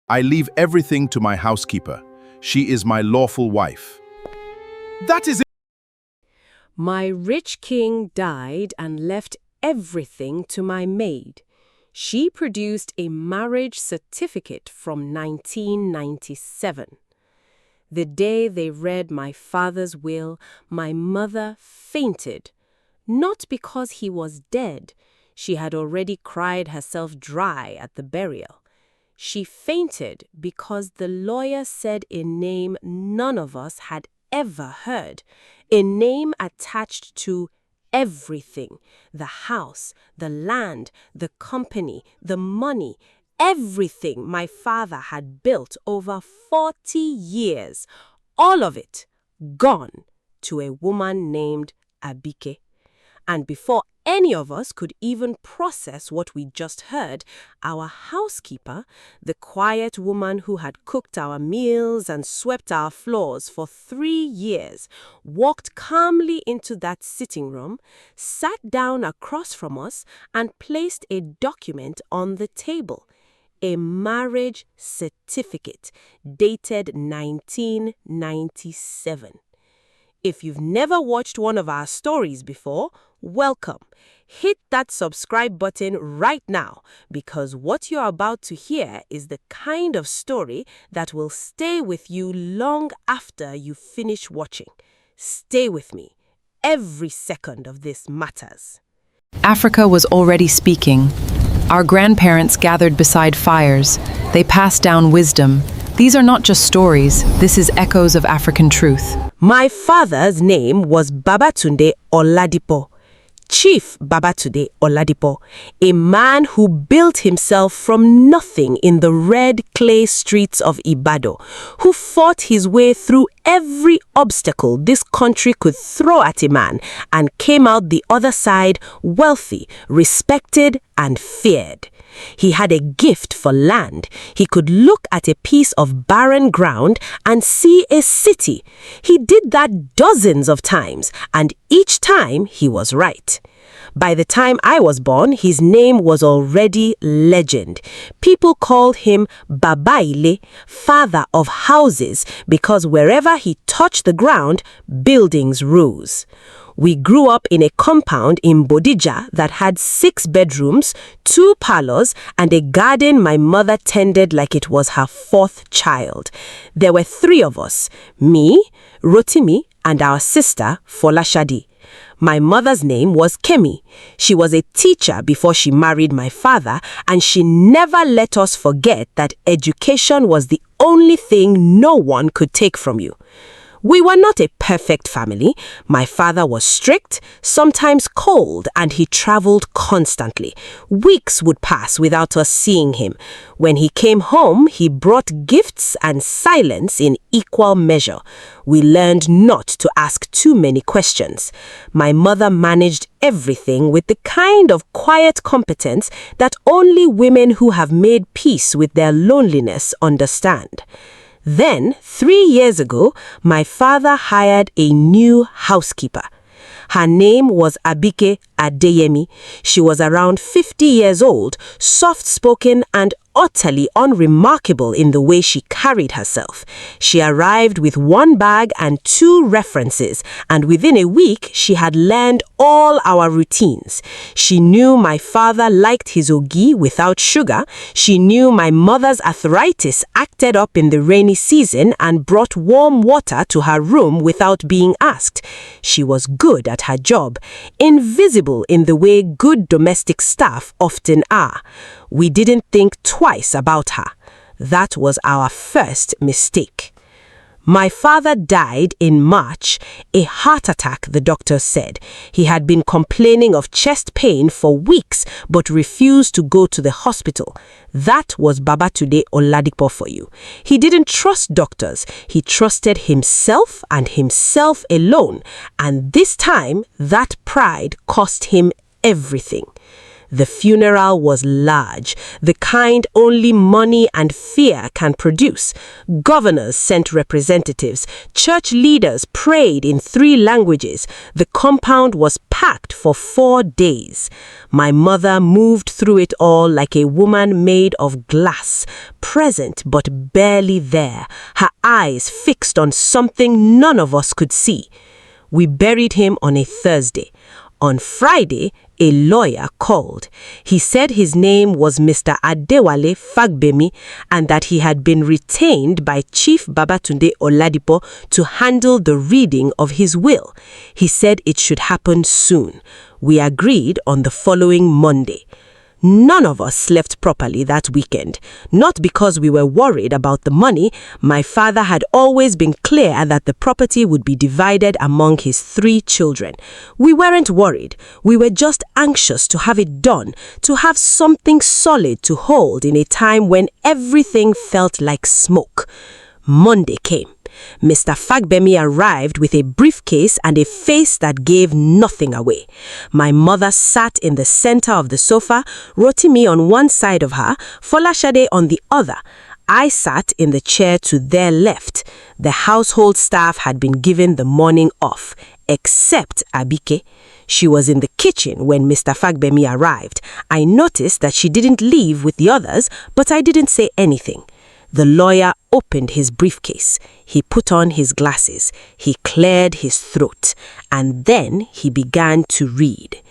I leave everything to my housekeeper. She is my lawful wife. That is it. My rich king died and left everything to my maid. She produced a marriage certificate from 1997. The day they read my father's will, my mother fainted. Not because he was dead. She had already cried herself dry at the burial. She fainted because the lawyer said a name none of us had ever heard, a name attached to everything, the house, the land, the company, the money, everything my father had built over 40 years, all of it gone to a woman named Abike. And before any of us could even process what we just heard, our housekeeper, the quiet woman who had cooked our meals and swept our floors for 3 years, walked calmly into that sitting room, sat down across from us, and placed a document on the table. A marriage certificate dated 1997. If you've never watched one of our stories before, welcome. Hit that subscribe button right now, because what you're about to hear is the kind of story that will stay with you long after you finish watching. Stay with me. Every second of this matters. Africa was already speaking. Our grandparents gathered beside fires. They passed down wisdom. These are not just stories. This is echoes of African truth. My father's name was Babatunde Oladipo, Chief Babatunde Oladipo, a man who built himself from nothing in the red clay streets of Ibadan, who fought his way through every obstacle this country could throw at a man and came out the other side wealthy, respected, and feared. He had a gift for land. He could look at a piece of barren ground and see a city. He did that dozens of times, and each time he was right. By the time I was born, his name was already legend. People called him Babaile, father of houses, because wherever he touched the ground, buildings rose. We grew up in a compound in Bodija that had 6 bedrooms, 2 parlors, and a garden my mother tended like it was her 4th child. There were 3 of us, me, Rotimi, and our sister, Folashadi. My mother's name was Kemi. She was a teacher before she married my father, and she never let us forget that education was the only thing no one could take from you. We were not a perfect family. My father was strict, sometimes cold, and he traveled constantly. Weeks would pass without us seeing him. When he came home, he brought gifts and silence in equal measure. We learned not to ask too many questions. My mother managed everything with the kind of quiet competence that only women who have made peace with their loneliness understand. Then, 3 years ago, my father hired a new housekeeper. Her name was Abike Adeyemi. She was around 50 years old, soft-spoken and utterly unremarkable in the way she carried herself. She arrived with 1 bag and 2 references, and within a week she had learned all our routines. She knew my father liked his ogi without sugar. She knew my mother's arthritis acted up in the rainy season and brought warm water to her room without being asked. She was good at her job, invisible in the way good domestic staff often are. We didn't think twice about her. That was our first mistake. My father died in March, a heart attack, the doctor said. He had been complaining of chest pain for weeks but refused to go to the hospital. That was Babatunde Oladipo for you. He didn't trust doctors. He trusted himself and himself alone. And this time, that pride cost him everything. The funeral was large, the kind only money and fear can produce. Governors sent representatives. Church leaders prayed in 3 languages. The compound was packed for 4 days. My mother moved through it all like a woman made of glass, present but barely there, her eyes fixed on something none of us could see. We buried him on a Thursday. On Friday, a lawyer called. He said his name was Mr. Adewale Fagbemi and that he had been retained by Chief Babatunde Oladipo to handle the reading of his will. He said it should happen soon. We agreed on the following Monday. None of us slept properly that weekend, not because we were worried about the money. My father had always been clear that the property would be divided among his 3 children. We weren't worried. We were just anxious to have it done, to have something solid to hold in a time when everything felt like smoke. Monday came. Mr. Fagbemi arrived with a briefcase and a face that gave nothing away. My mother sat in the center of the sofa, Rotimi on one side of her, Folashade on the other. I sat in the chair to their left. The household staff had been given the morning off, except Abike. She was in the kitchen when Mr. Fagbemi arrived. I noticed that she didn't leave with the others, but I didn't say anything. The lawyer opened his briefcase. He put on his glasses. He cleared his throat. And then he began to read.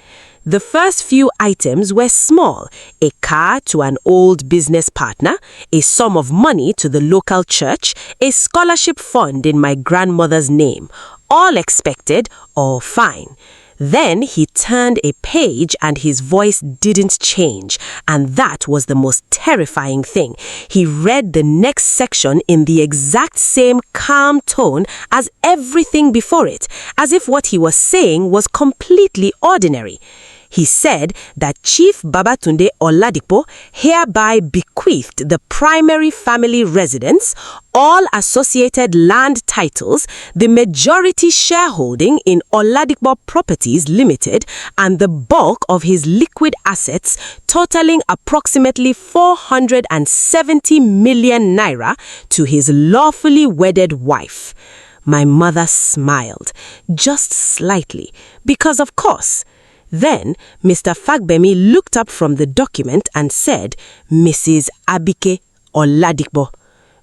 The first few items were small: a car to an old business partner, a sum of money to the local church, a scholarship fund in my grandmother's name. All expected, all fine. Then he turned a page and his voice didn't change, and that was the most terrifying thing. He read the next section in the exact same calm tone as everything before it, as if what he was saying was completely ordinary. He said that Chief Babatunde Oladipo hereby bequeathed the primary family residence, all associated land titles, the majority shareholding in Oladipo Properties Limited, and the bulk of his liquid assets totaling approximately 470 million naira to his lawfully wedded wife. My mother smiled, just slightly, because of course. Then Mr. Fagbemi looked up from the document and said, "Mrs. Abike Oladipo."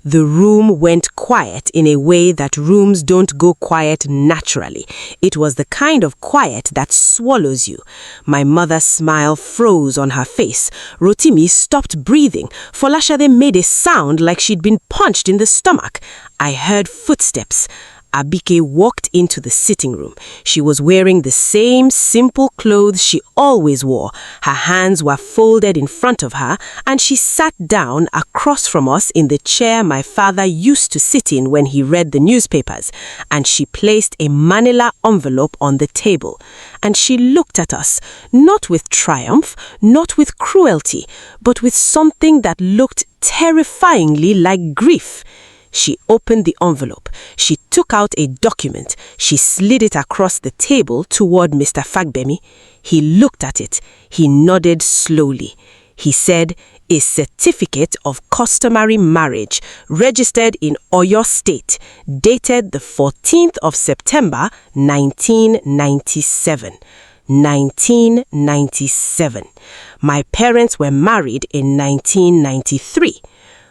The room went quiet in a way that rooms don't go quiet naturally. It was the kind of quiet that swallows you. My mother's smile froze on her face. Rotimi stopped breathing. Folashade made a sound like she'd been punched in the stomach. I heard footsteps. Abike walked into the sitting room. She was wearing the same simple clothes she always wore. Her hands were folded in front of her, and she sat down across from us in the chair my father used to sit in when he read the newspapers. And she placed a manila envelope on the table. And she looked at us, not with triumph, not with cruelty, but with something that looked terrifyingly like grief. She opened the envelope. She took out a document. She slid it across the table toward Mr. Fagbemi. He looked at it. He nodded slowly. He said, "A certificate of customary marriage registered in Oyo State, dated the 14th of September, 1997. 1997. My parents were married in 1993.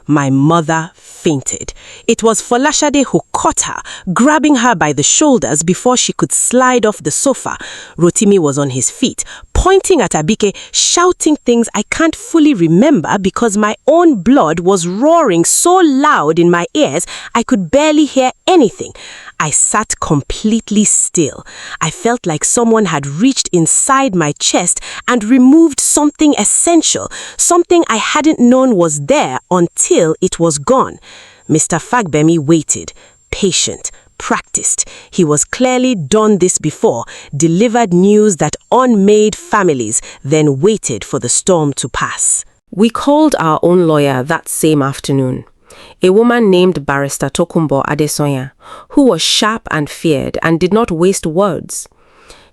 My mother fainted. It was Folashade who caught her, grabbing her by the shoulders before she could slide off the sofa. Rotimi was on his feet, pointing at Abike, shouting things I can't fully remember because my own blood was roaring so loud in my ears I could barely hear anything. I sat completely still. I felt like someone had reached inside my chest and removed something essential, something I hadn't known was there until it was gone. Mr. Fagbemi waited, patient, practiced. He was clearly done this before, delivered news that unmade families, then waited for the storm to pass. We called our own lawyer that same afternoon. A woman named Barrister Tokumbo Adesonya, who was sharp and feared and did not waste words.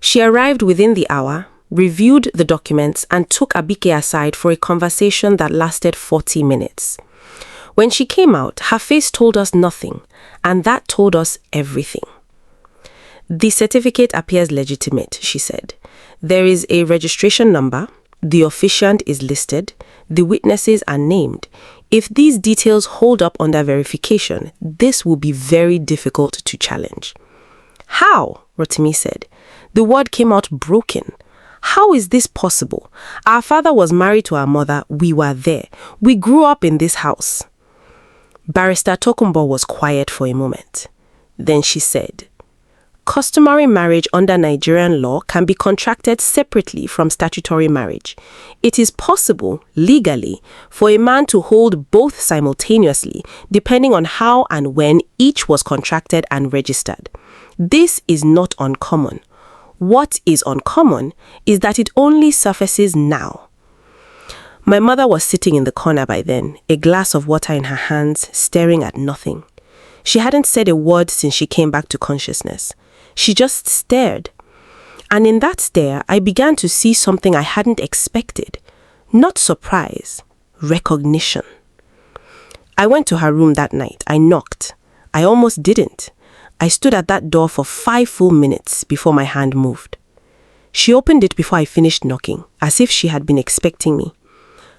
She arrived within the hour, reviewed the documents, and took Abike aside for a conversation that lasted 40 minutes. When she came out, her face told us nothing, and that told us everything. The certificate appears legitimate, she said. There is a registration number, the officiant is listed, the witnesses are named. If these details hold up under verification, this will be very difficult to challenge. How? Rotimi said. The word came out broken. How is this possible? Our father was married to our mother. We were there. We grew up in this house. Barrister Tokunbo was quiet for a moment. Then she said, customary marriage under Nigerian law can be contracted separately from statutory marriage. It is possible, legally, for a man to hold both simultaneously, depending on how and when each was contracted and registered. This is not uncommon. What is uncommon is that it only surfaces now. My mother was sitting in the corner by then, a glass of water in her hands, staring at nothing. She hadn't said a word since she came back to consciousness. She just stared. And in that stare, I began to see something I hadn't expected. Not surprise, recognition. I went to her room that night. I knocked. I almost didn't. I stood at that door for 5 full minutes before my hand moved. She opened it before I finished knocking, as if she had been expecting me.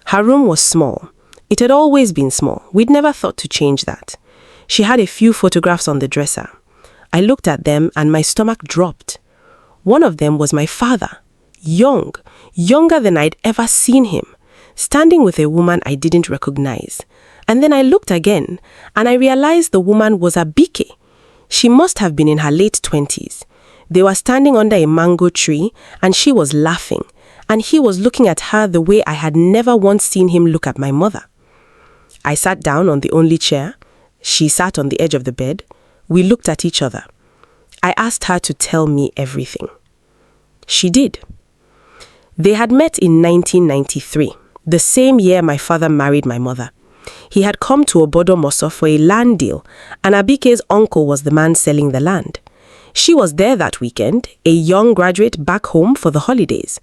Her room was small. It had always been small. We'd never thought to change that. She had a few photographs on the dresser. I looked at them and my stomach dropped. One of them was my father, young, younger than I'd ever seen him, standing with a woman I didn't recognize. And then I looked again and I realized the woman was Abike. She must have been in her late 20s. They were standing under a mango tree and she was laughing, and he was looking at her the way I had never once seen him look at my mother. I sat down on the only chair. She sat on the edge of the bed. We looked at each other. I asked her to tell me everything. She did. They had met in 1993, the same year my father married my mother. He had come to Obodomoso for a land deal, and Abike's uncle was the man selling the land. She was there that weekend, a young graduate back home for the holidays.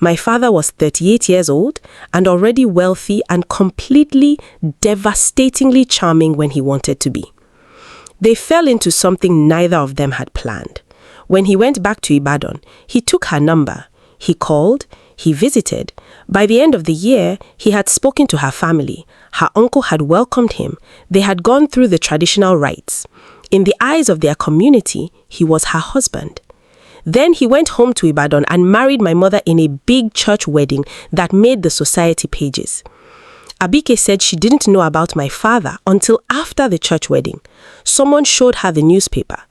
My father was 38 years old and already wealthy and completely, devastatingly charming when he wanted to be. They fell into something neither of them had planned. When he went back to Ibadan, he took her number. He called, he visited. By the end of the year, he had spoken to her family. Her uncle had welcomed him. They had gone through the traditional rites. In the eyes of their community, he was her husband. Then he went home to Ibadan and married my mother in a big church wedding that made the society pages. Abike said she didn't know about my father until after the church wedding. Someone showed her the newspaper.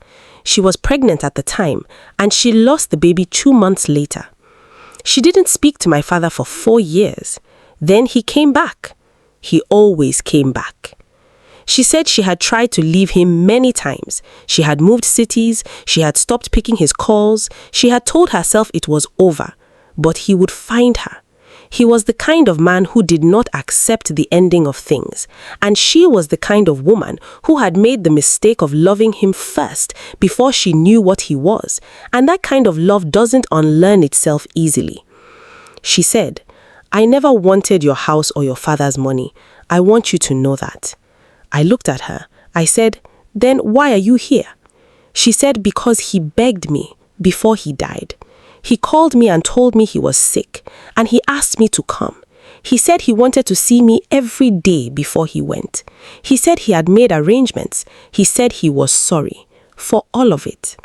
She was pregnant at the time, and she lost the baby 2 months later. She didn't speak to my father for 4 years. Then he came back. He always came back. She said she had tried to leave him many times. She had moved cities. She had stopped picking his calls. She had told herself it was over, but he would find her. He was the kind of man who did not accept the ending of things, and she was the kind of woman who had made the mistake of loving him first before she knew what he was, and that kind of love doesn't unlearn itself easily. She said, "I never wanted your house or your father's money. I want you to know that." I looked at her. I said, "Then why are you here?" She said, "Because he begged me before he died. He called me and told me he was sick, and he asked me to come. He said he wanted to see me every day before he went. He said he had made arrangements. He said he was sorry for all of it.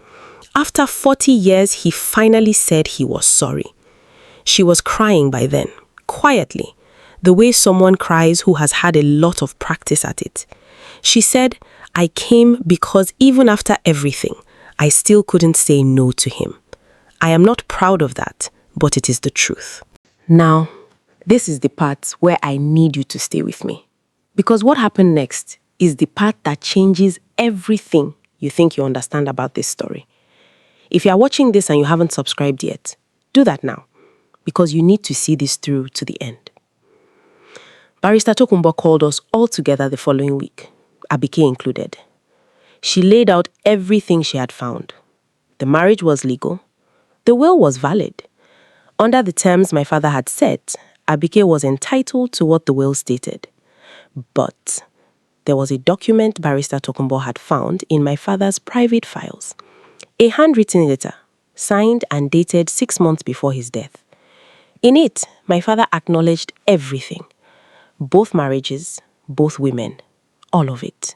After 40 years, he finally said he was sorry." She was crying by then, quietly, the way someone cries who has had a lot of practice at it. She said, "I came because even after everything, I still couldn't say no to him. I am not proud of that, but it is the truth." Now, this is the part where I need you to stay with me. Because what happened next is the part that changes everything you think you understand about this story. If you are watching this and you haven't subscribed yet, do that now, because you need to see this through to the end. Barrister Tokunbo called us all together the following week, Abike included. She laid out everything she had found. The marriage was legal. The will was valid. Under the terms my father had set, Abike was entitled to what the will stated. But there was a document Barrister Tokunbo had found in my father's private files. A handwritten letter, signed and dated 6 months before his death. In it, my father acknowledged everything. Both marriages, both women, all of it.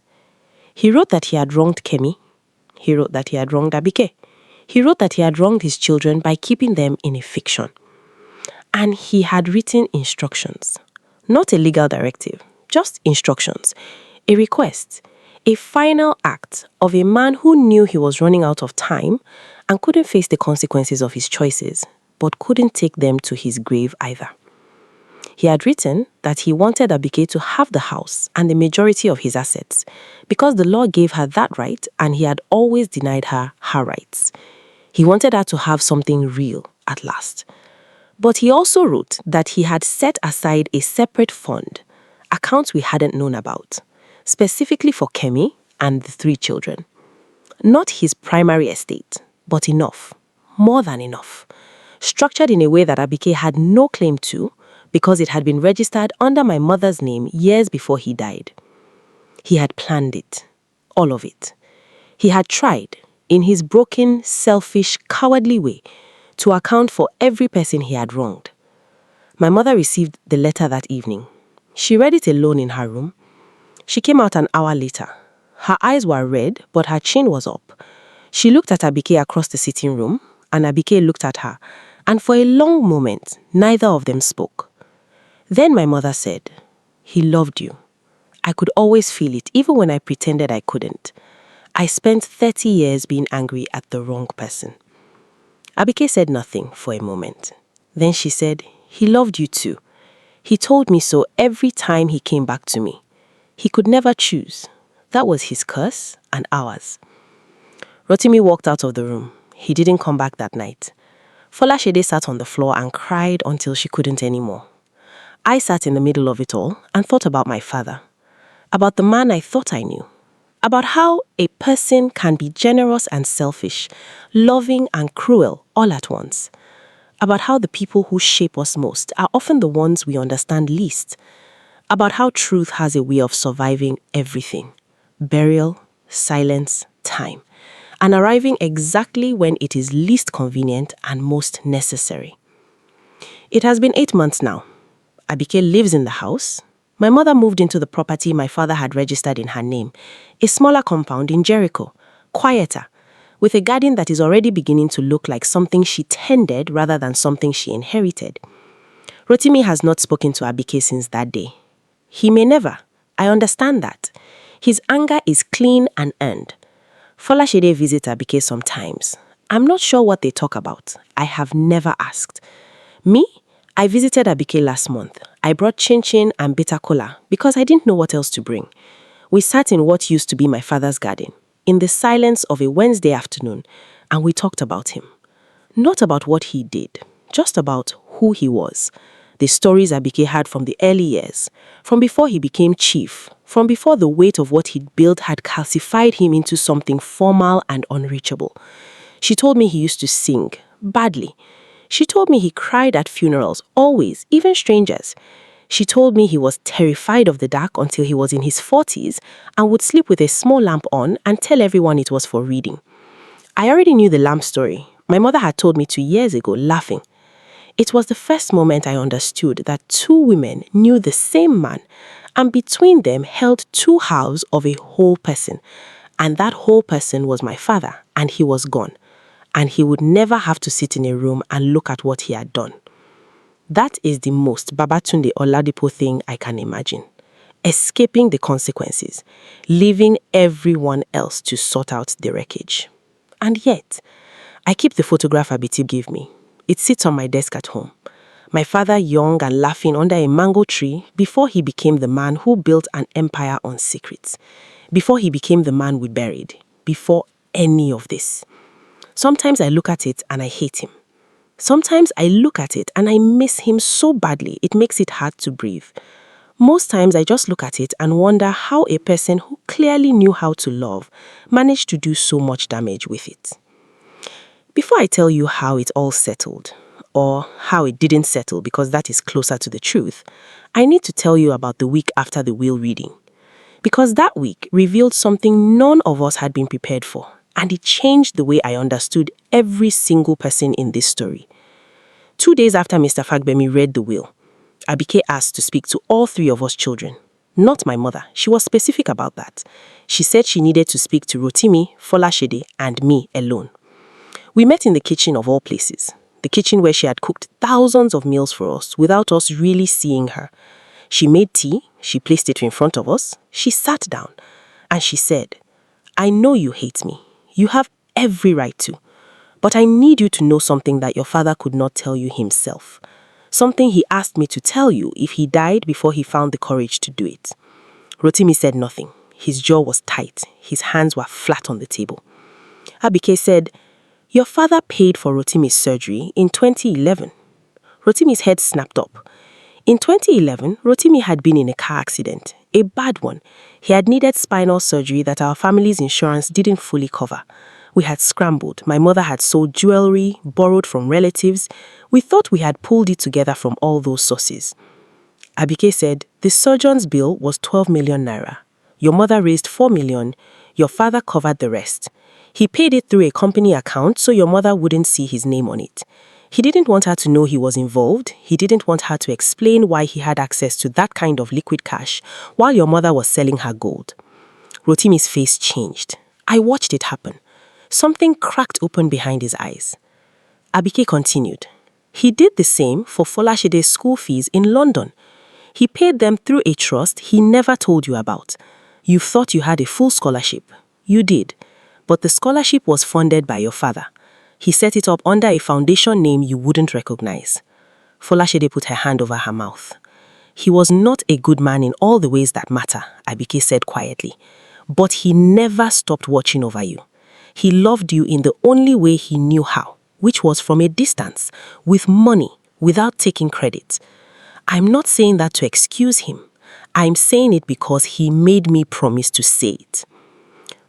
He wrote that he had wronged Kemi. He wrote that he had wronged Abike. He wrote that he had wronged his children by keeping them in a fiction. And he had written instructions. Not a legal directive, just instructions. A request. A final act of a man who knew he was running out of time and couldn't face the consequences of his choices, but couldn't take them to his grave either. He had written that he wanted Abike to have the house and the majority of his assets because the law gave her that right and he had always denied her her rights. He wanted her to have something real at last. But he also wrote that he had set aside a separate fund, accounts we hadn't known about, specifically for Kemi and the 3 children. Not his primary estate, but enough, more than enough, structured in a way that Abike had no claim to because it had been registered under my mother's name years before he died. He had planned it, all of it. He had tried, in his broken, selfish, cowardly way, to account for every person he had wronged. My mother received the letter that evening. She read it alone in her room. She came out an hour later. Her eyes were red, but her chin was up. She looked at Abike across the sitting room, and Abike looked at her, and for a long moment, neither of them spoke. Then my mother said, "He loved you. I could always feel it, even when I pretended I couldn't. I spent 30 years being angry at the wrong person." Abike said nothing for a moment. Then she said, "He loved you too. He told me so every time he came back to me. He could never choose. That was his curse and ours." Rotimi walked out of the room. He didn't come back that night. Folashede sat on the floor and cried until she couldn't anymore. I sat in the middle of it all and thought about my father, about the man I thought I knew, about how a person can be generous and selfish, loving and cruel all at once, about how the people who shape us most are often the ones we understand least, about how truth has a way of surviving everything, burial, silence, time, and arriving exactly when it is least convenient and most necessary. It has been 8 months now. Abike lives in the house. My mother moved into the property my father had registered in her name, a smaller compound in Jericho, quieter, with a garden that is already beginning to look like something she tended rather than something she inherited. Rotimi has not spoken to Abike since that day. He may never. I understand that. His anger is clean and earned. Folashede visits Abike sometimes. I'm not sure what they talk about. I have never asked. Me? I visited Abike last month. I brought chin-chin and bitter cola because I didn't know what else to bring. We sat in what used to be my father's garden, in the silence of a Wednesday afternoon, and we talked about him. Not about what he did, just about who he was. The stories Abike had from the early years, from before he became chief, from before the weight of what he'd built had calcified him into something formal and unreachable. She told me he used to sing, badly. She told me he cried at funerals, always, even strangers. She told me he was terrified of the dark until he was in his 40s and would sleep with a small lamp on and tell everyone it was for reading. I already knew the lamp story. My mother had told me 2 years ago, laughing. It was the first moment I understood that 2 women knew the same man and between them held 2 halves of a whole person. And that whole person was my father, and he was gone. And he would never have to sit in a room and look at what he had done. That is the most Babatunde Oladipo thing I can imagine. Escaping the consequences, leaving everyone else to sort out the wreckage. And yet, I keep the photograph Abiti gave me. It sits on my desk at home. My father young and laughing under a mango tree before he became the man who built an empire on secrets. Before he became the man we buried. Before any of this. Sometimes I look at it and I hate him. Sometimes I look at it and I miss him so badly it makes it hard to breathe. Most times I just look at it and wonder how a person who clearly knew how to love managed to do so much damage with it. Before I tell you how it all settled, or how it didn't settle because that is closer to the truth, I need to tell you about the week after the will reading. Because that week revealed something none of us had been prepared for, and it changed the way I understood every single person in this story. 2 days after Mr. Fagbemi read the will, Abike asked to speak to all 3 of us children. Not my mother. She was specific about that. She said she needed to speak to Rotimi, Folashede, and me alone. We met in the kitchen of all places, the kitchen where she had cooked thousands of meals for us without us really seeing her. She made tea, she placed it in front of us, she sat down, and she said, "I know you hate me. You have every right to. But I need you to know something that your father could not tell you himself. Something he asked me to tell you if he died before he found the courage to do it." Rotimi said nothing. His jaw was tight. His hands were flat on the table. Abike said, "Your father paid for Rotimi's surgery in 2011. Rotimi's head snapped up. In 2011, Rotimi had been in a car accident, a bad one. He had needed spinal surgery that our family's insurance didn't fully cover. We had scrambled. My mother had sold jewelry, borrowed from relatives. We thought we had pulled it together from all those sources." Abike said, "The surgeon's bill was 12 million naira. Your mother raised 4 million. Your father covered the rest. He paid it through a company account so your mother wouldn't see his name on it. He didn't want her to know he was involved. He didn't want her to explain why he had access to that kind of liquid cash while your mother was selling her gold." Rotimi's face changed. I watched it happen. Something cracked open behind his eyes. Abike continued. "He did the same for Folashede's school fees in London. He paid them through a trust he never told you about. You thought you had a full scholarship. You did. But the scholarship was funded by your father. He set it up under a foundation name you wouldn't recognize." Folashede put her hand over her mouth. "He was not a good man in all the ways that matter," Abike said quietly. "But he never stopped watching over you. He loved you in the only way he knew how, which was from a distance, with money, without taking credit. I'm not saying that to excuse him. I'm saying it because he made me promise to say it."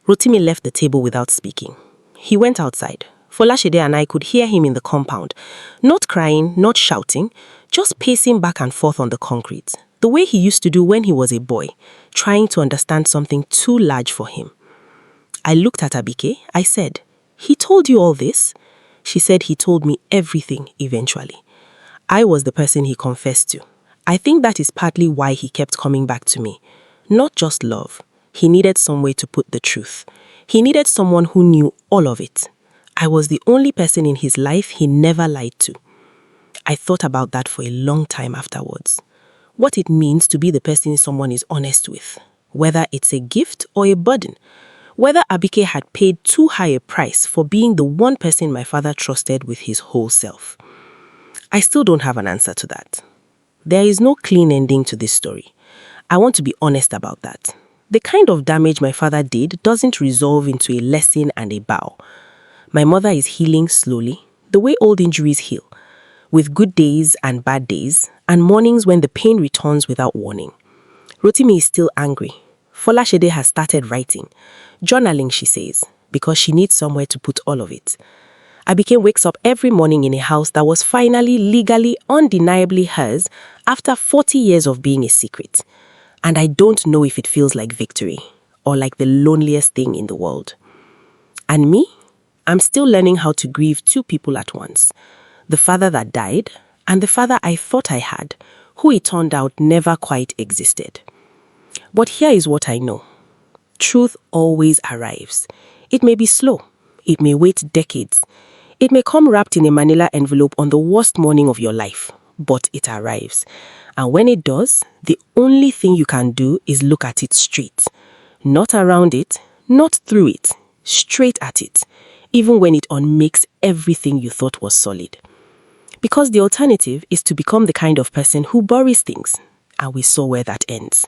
Rotimi left the table without speaking. He went outside. Folashede and I could hear him in the compound, not crying, not shouting, just pacing back and forth on the concrete, the way he used to do when he was a boy, trying to understand something too large for him. I looked at Abike. I said, "He told you all this?" She said he told me everything eventually. I was the person he confessed to. I think that is partly why he kept coming back to me. Not just love. He needed somewhere to put the truth. He needed someone who knew all of it. I was the only person in his life he never lied to. I thought about that for a long time afterwards. What it means to be the person someone is honest with. Whether it's a gift or a burden. Whether Abike had paid too high a price for being the one person my father trusted with his whole self. I still don't have an answer to that. There is no clean ending to this story. I want to be honest about that. The kind of damage my father did doesn't resolve into a lesson and a bow. My mother is healing slowly, the way old injuries heal, with good days and bad days, and mornings when the pain returns without warning. Rotimi is still angry. Folashede has started writing. Journaling, she says, because she needs somewhere to put all of it. Abike wakes up every morning in a house that was finally, legally, undeniably hers after 40 years of being a secret. And I don't know if it feels like victory or like the loneliest thing in the world. And me? I'm still learning how to grieve 2 people at once. The father that died and the father I thought I had, who it turned out never quite existed. But here is what I know. Truth always arrives. It may be slow. It may wait decades. It may come wrapped in a manila envelope on the worst morning of your life, but it arrives. And when it does, the only thing you can do is look at it straight. Not around it, not through it, straight at it, even when it unmakes everything you thought was solid. Because the alternative is to become the kind of person who buries things, and we saw where that ends.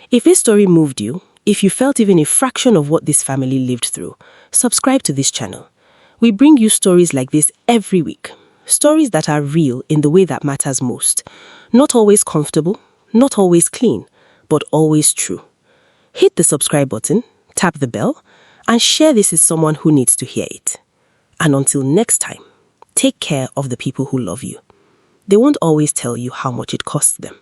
If this story moved you, if you felt even a fraction of what this family lived through, subscribe to this channel. We bring you stories like this every week. Stories that are real in the way that matters most. Not always comfortable, not always clean, but always true. Hit the subscribe button, tap the bell, and share this with someone who needs to hear it. And until next time, Take care of the people who love you. They won't always tell you how much it costs them.